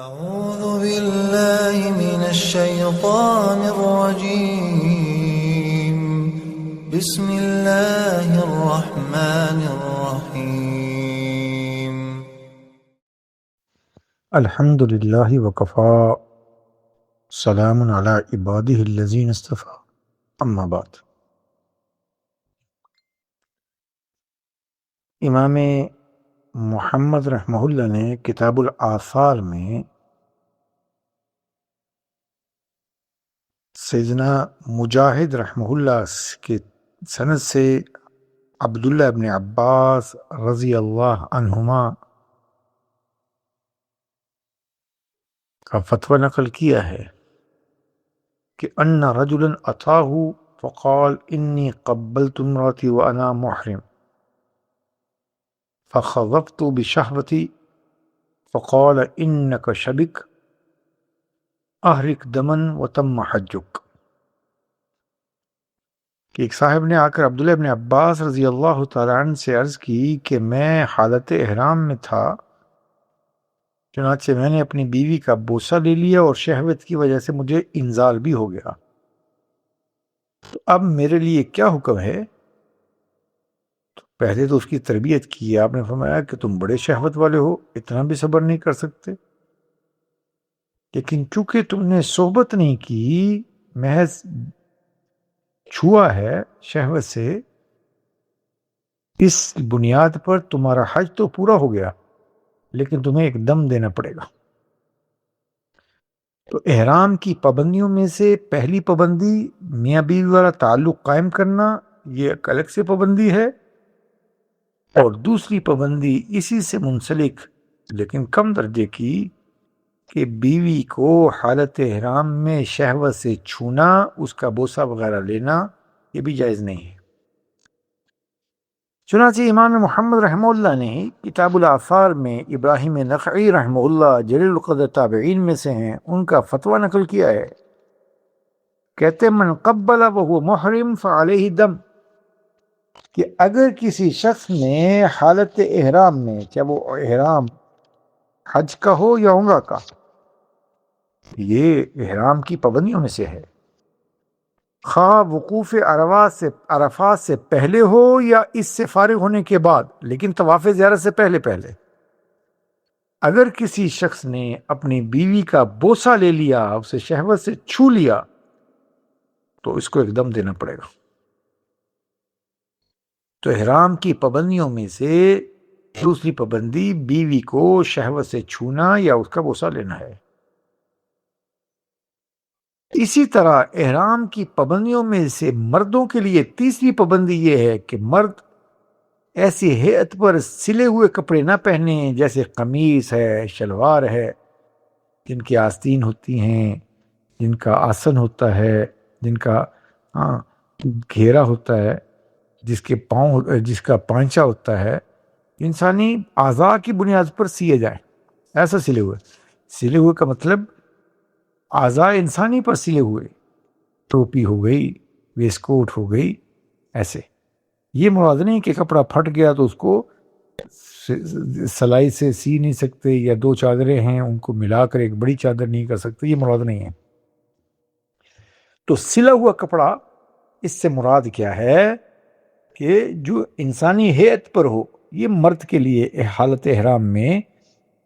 أعوذ بالله من الشيطان الرجيم. بسم الله الرحمن الرحيم. الحمد للہ وکفا سلام علی عبادہ الذین اصطفیٰ اما بعد۔ امام محمد رحمہ اللہ نے کتاب الآثار میں سیدنا مجاہد رحمہ اللہ کے سند سے عبداللہ ابن عباس رضی اللہ عنہما کا فتویٰ نقل کیا ہے کہ ان رجلا اتاہ فقال انی قبلت امراتی وانا محرم فخضبت بشہوتی فقال انک شبک احرق دمن وتم حجک، کہ ایک صاحب نے آ کر عبداللہ ابن عباس رضی اللہ تعالیٰ عنہ سے عرض کی کہ میں حالت احرام میں تھا، چنانچہ میں نے اپنی بیوی کا بوسہ لے لیا اور شہوت کی وجہ سے مجھے انزال بھی ہو گیا، تو اب میرے لیے کیا حکم ہے؟ تو پہلے تو اس کی تربیت کی، آپ نے فرمایا کہ تم بڑے شہوت والے ہو، اتنا بھی صبر نہیں کر سکتے، لیکن چونکہ تم نے صحبت نہیں کی، محض چھوا ہے شہوت سے، اس بنیاد پر تمہارا حج تو پورا ہو گیا، لیکن تمہیں ایک دم دینا پڑے گا۔ تو احرام کی پابندیوں میں سے پہلی پابندی میاں بیوی والا تعلق قائم کرنا، یہ ایک الگ سے پابندی ہے، اور دوسری پابندی اسی سے منسلک لیکن کم درجے کی کہ بیوی کو حالت احرام میں شہوت سے چھونا، اس کا بوسہ وغیرہ لینا، یہ بھی جائز نہیں ہے۔ چنانچہ امام محمد رحمہ اللہ نے کتاب الآثار میں ابراہیم نخعی رحمہ اللہ جلیل القدر تابعین میں سے ہیں، ان کا فتویٰ نقل کیا ہے، کہتے من قبل وهو محرم فعلیہ دم، کہ اگر کسی شخص نے حالت احرام میں، چاہے وہ احرام حج کا ہو یا عمرہ کا، یہ احرام کی پابندیوں میں سے ہے، خواہ وقوف عرفات سے پہلے ہو یا اس سے فارغ ہونے کے بعد، لیکن طواف زیارت سے پہلے اگر کسی شخص نے اپنی بیوی کا بوسہ لے لیا، اسے شہوت سے چھو لیا، تو اس کو ایک دم دینا پڑے گا۔ تو احرام کی پابندیوں میں سے دوسری پابندی بیوی کو شہوت سے چھونا یا اس کا بوسہ لینا ہے۔ اسی طرح احرام کی پابندیوں میں سے مردوں کے لیے تیسری پابندی یہ ہے کہ مرد ایسی ہیئت پر سلے ہوئے کپڑے نہ پہنے، جیسے قمیص ہے، شلوار ہے، جن کی آستین ہوتی ہیں، جن کا آسن ہوتا ہے، جن کا گھیرا ہوتا ہے، جس کا پانچا ہوتا ہے، انسانی اعضاء کی بنیاد پر سیے جائیں، ایسا سلے ہوئے کا مطلب اعضاء انسانی پر سلے ہوئے، ٹوپی ہو گئی، ویسٹ کوٹ ہو گئی، ایسے۔ یہ مراد نہیں کہ کپڑا پھٹ گیا تو اس کو سلائی سے سی نہیں سکتے، یا دو چادریں ہیں ان کو ملا کر ایک بڑی چادر نہیں کر سکتے، یہ مراد نہیں ہے۔ تو سلا ہوا کپڑا، اس سے مراد کیا ہے کہ جو انسانی ہیئت پر ہو، یہ مرد کے لیے حالت احرام میں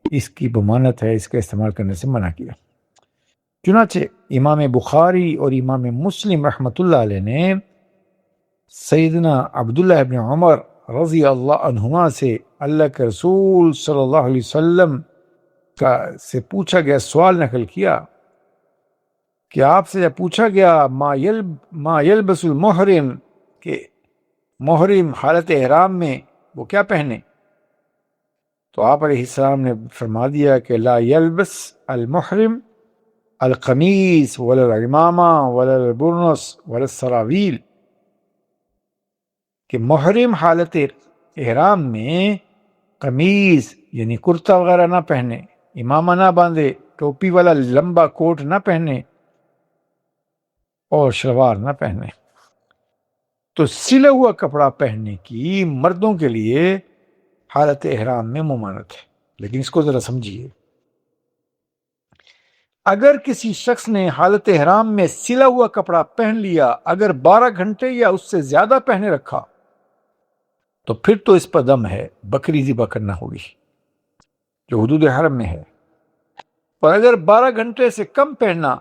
اس کی ممانعت ہے، اس کا استعمال کرنے سے منع کیا۔ چنانچہ امام بخاری اور امام مسلم رحمۃ اللہ علیہ نے سیدنا عبداللہ ابن عمر رضی اللہ عنہما سے اللہ کے رسول صلی اللہ علیہ وسلم سے پوچھا گیا سوال نقل کیا کہ آپ سے جب پوچھا گیا ما یلبس المحرم، کہ محرم حالت احرام میں وہ کیا پہنے، تو آپ علیہ السلام نے فرما دیا کہ لا یلبس المحرم القمیص ولا العمامہ ولا البرنس ولا السراویل، کہ محرم حالت احرام میں قمیص یعنی کرتا وغیرہ نہ پہنے، امامہ نہ باندھے، ٹوپی والا لمبا کوٹ نہ پہنے، اور شلوار نہ پہنے۔ تو سلا ہوا کپڑا پہننے کی مردوں کے لیے حالت احرام میں ممانعت ہے، لیکن اس کو ذرا سمجھیے، اگر کسی شخص نے حالت احرام میں سلا ہوا کپڑا پہن لیا، اگر 12 گھنٹے یا اس سے زیادہ پہنے رکھا، تو پھر تو اس پر دم ہے، بکری ذبح کرنا ہوگی جو حدود حرم میں ہے۔ اور اگر 12 گھنٹے سے کم پہننا،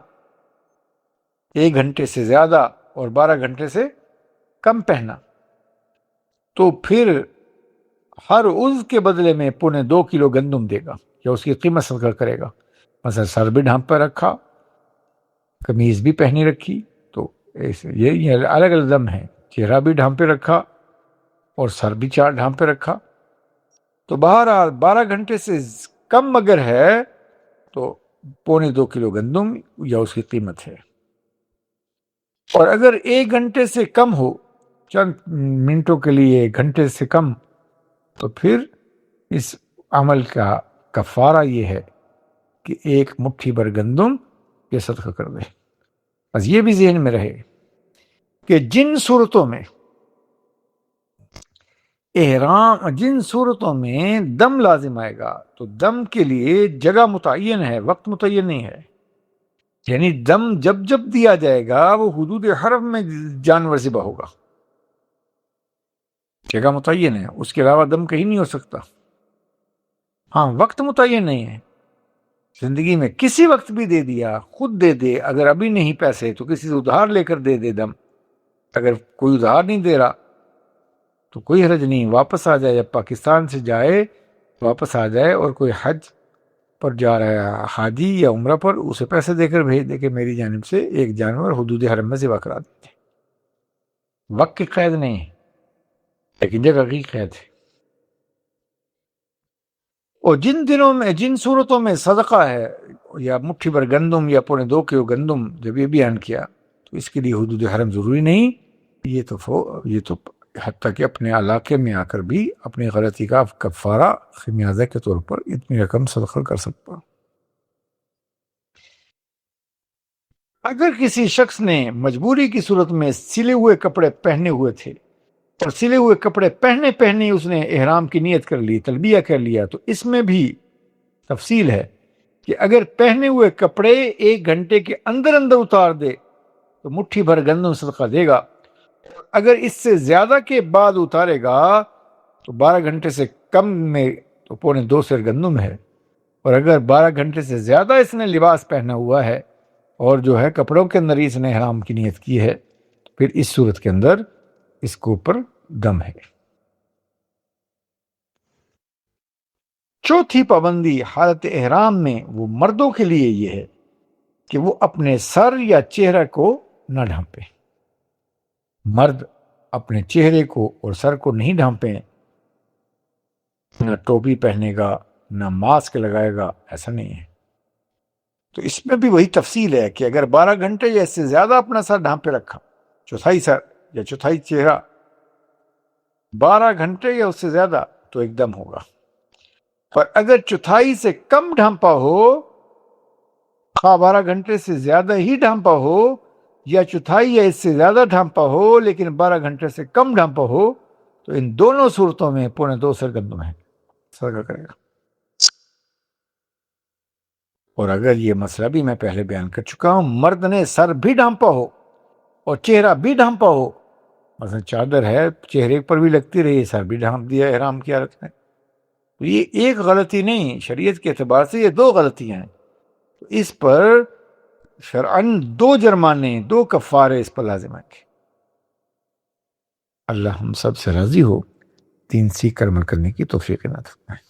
1 گھنٹے سے زیادہ اور 12 گھنٹے سے کم پہنا، تو پھر ہر عضو کے بدلے میں 2.25 کلو گندم دے گا یا اس کی قیمت صدقہ کرے گا۔ مثلا سر بھی ڈھانپ پہ رکھا، قمیض بھی پہنی رکھی، تو یہ الگ الگ دم ہے، چہرہ بھی ڈھانپے رکھا اور سر بھی ڈھانپے رکھا، تو بہرحال 12 گھنٹے سے کم اگر ہے تو 2.25 کلو گندم یا اس کی قیمت ہے۔ اور اگر 1 گھنٹے سے کم ہو، چند منٹوں کے لیے 1 گھنٹے سے کم، تو پھر اس عمل کا کفارہ یہ ہے کہ 1 مٹھی بھر گندم یہ صدقہ کر دے۔ بس یہ بھی ذہن میں رہے کہ جن صورتوں میں دم لازم آئے گا، تو دم کے لیے جگہ متعین ہے، وقت متعین نہیں ہے، یعنی دم جب جب دیا جائے گا وہ حدود حرم میں جانور ذبح ہوگا، جگہ متعین ہے، اس کے علاوہ دم کہیں نہیں ہو سکتا۔ ہاں، وقت متعین نہیں ہے، زندگی میں کسی وقت بھی دے دیا، خود دے دے، اگر ابھی نہیں پیسے تو کسی سے ادھار لے کر دے دے دم، اگر کوئی ادھار نہیں دے رہا تو کوئی حرج نہیں، واپس آ جائے، جب پاکستان سے جائے واپس آ جائے، اور کوئی حج پر جا رہا ہے حاجی یا عمرہ پر، اسے پیسے دے کر بھیج دے کہ میری جانب سے 1 جانور حدود حرم میں ذبح کرا دیتے۔ وقت کی قید نہیں ہے لیکن جگہ کی قید ہے۔ اور جن صورتوں میں صدقہ ہے، یا مٹھی بھر گندم یا 2.25 کلو گندم جب یہ بیان کیا، تو اس کے لیے حدود حرم ضروری نہیں، یہ تو حتیٰ کہ اپنے علاقے میں آ کر بھی اپنی غلطی کا کفارہ خمیازہ کے طور پر اتنی رقم صدقہ کر سکتا۔ اگر کسی شخص نے مجبوری کی صورت میں سلے ہوئے کپڑے پہنے ہوئے تھے، اور سلے ہوئے کپڑے پہنے اس نے احرام کی نیت کر لی، تلبیہ کر لیا، تو اس میں بھی تفصیل ہے کہ اگر پہنے ہوئے کپڑے 1 گھنٹے کے اندر اتار دے تو مٹھی بھر گندم صدقہ دے گا، اگر اس سے زیادہ کے بعد اتارے گا تو 12 گھنٹے سے کم میں تو 2.25 سیر گندم ہے، اور اگر 12 گھنٹے سے زیادہ اس نے لباس پہنا ہوا ہے اور جو ہے کپڑوں کے اندر اس نے احرام کی نیت کی ہے، تو پھر اس صورت کے اندر اس کے اوپر دم ہے۔ چوتھی پابندی حالت احرام میں وہ مردوں کے لیے یہ ہے کہ وہ اپنے سر یا چہرہ کو نہ ڈھانپیں۔ مرد اپنے چہرے کو اور سر کو نہیں ڈھانپیں، نہ ٹوپی پہنے گا، نہ ماسک لگائے گا، ایسا نہیں ہے۔ تو اس میں بھی وہی تفصیل ہے کہ اگر 12 گھنٹے یا اس سے زیادہ اپنا سر ڈھانپے رکھا، چوتھائی سر یا چوتھائی چہرہ، 12 گھنٹے یا اس سے زیادہ، تو ایک دم ہوگا۔ پر اگر چوتھائی سے کم ڈھانپا ہو، خواہ 12 گھنٹے سے زیادہ ہی ڈھانپا ہو، یا چوتھائی یا اس سے زیادہ ڈھانپا ہو لیکن 12 گھنٹے سے کم ڈھانپا ہو، تو ان دونوں صورتوں میں 2.25 سیر گندم ہے، صدقہ کرے گا۔ اور اگر یہ مسئلہ بھی میں پہلے بیان کر چکا ہوں، مرد نے سر بھی ڈھانپا ہو اور چہرہ بھی ڈھانپا ہو، مثلا چادر ہے چہرے پر بھی لگتی رہی، سر بھی ڈھانپ دیا احرام کی حالت میں، تو یہ ایک غلطی نہیں، شریعت کے اعتبار سے یہ 2 غلطیاں ہیں، تو اس پر شرعاً 2 جرمانے، 2 کفارے اس پر لازم آئیں گے۔ اللہ ہم سب سے راضی ہو، دین سیکھ کر عمل کرنے کی توفیق عنایت فرمائے۔